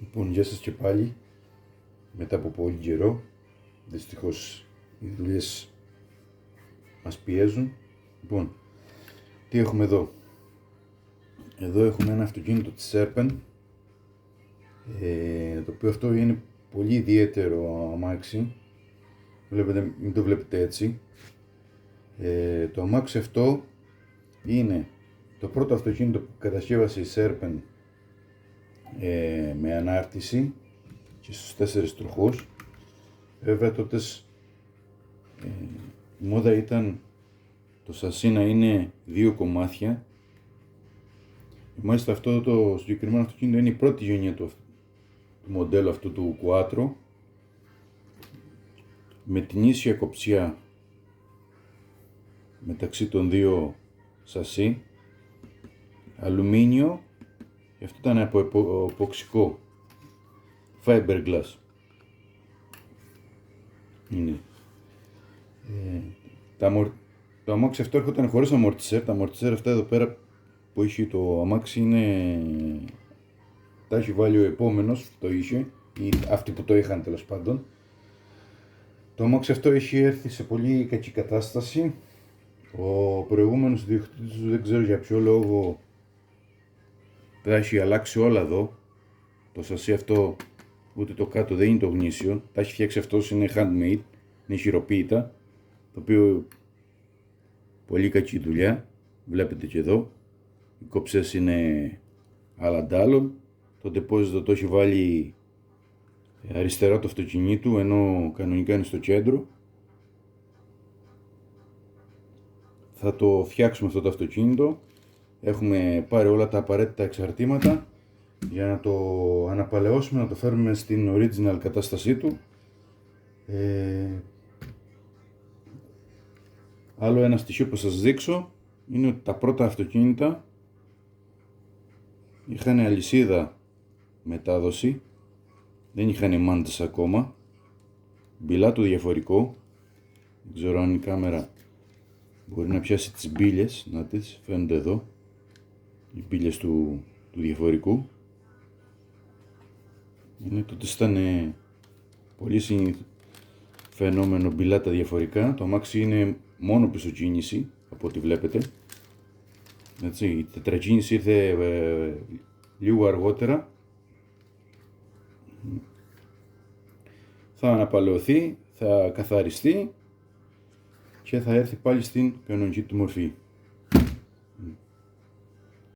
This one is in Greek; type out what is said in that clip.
Λοιπόν, γεια σας και πάλι, μετά από πολύ καιρό. Δυστυχώς οι δουλειές μας πιέζουν. Λοιπόν, τι έχουμε εδώ? Εδώ έχουμε ένα αυτοκίνητο της Serpent, το οποίο αυτό είναι πολύ ιδιαίτερο αμάξι. Βλέπετε, μην το βλέπετε έτσι. Το αμάξι αυτό είναι το πρώτο αυτοκίνητο που κατασκεύασε η Serpent με ανάρτηση και στους 4 τροχούς. Βέβαια τότε η μόδα ήταν το σασί να είναι 2 κομμάτια. Μάλιστα αυτό το συγκεκριμένο αυτοκίνητο είναι η πρώτη γενιά του μοντέλου αυτού του Quattro, με την ίσια κοψιά μεταξύ των δύο σασί, αλουμίνιο, και αυτό ήταν από εποξικό fiberglass. Είναι. Το αμάξι αυτό έρχονταν χωρίς αμορτισέρ. Τα αμορτισέρ αυτά εδώ πέρα που είχε το αμάξι τα έχει βάλει ο επόμενος που το είχε, ή αυτοί που το είχαν τέλος πάντων. Το αμάξι αυτό έχει έρθει σε πολύ κακή κατάσταση. Ο προηγούμενος ιδιοκτήτης του δεν ξέρω για ποιο λόγο τα έχει αλλάξει όλα εδώ. Το σασί αυτό ούτε το κάτω δεν είναι το γνήσιο. Τα έχει φτιάξει αυτός, είναι handmade, είναι χειροποίητα, το οποίο πολύ κακή δουλειά. Βλέπετε και εδώ οι κόψες είναι αλαντάλλον. Το ντεπόζιτο το έχει βάλει αριστερά του αυτοκινήτου, ενώ κανονικά είναι στο κέντρο. Θα το φτιάξουμε αυτό το αυτοκίνητο. Έχουμε πάρει όλα τα απαραίτητα εξαρτήματα για να το αναπαλαιώσουμε, να το φέρουμε στην original κατάστασή του. Άλλο ένα στοιχείο που σας δείξω είναι ότι τα πρώτα αυτοκίνητα είχαν αλυσίδα μετάδοση, δεν είχαν μάντες ακόμα, μπιλά του διαφορικό. Δεν ξέρω αν η κάμερα μπορεί να πιάσει τις μπίλες, να τις φαίνονται εδώ οι μπίλες του διαφορικού. Είναι τότε ήταν πολύ φαινόμενο μπιλά τα διαφορικά. Το αμάξι είναι μόνο πίσω κίνηση από ό,τι βλέπετε. Έτσι, η τετρακίνηση ήρθε λίγο αργότερα. Θα αναπαλαιωθεί, θα καθαριστεί και θα έρθει πάλι στην κανονική του μορφή.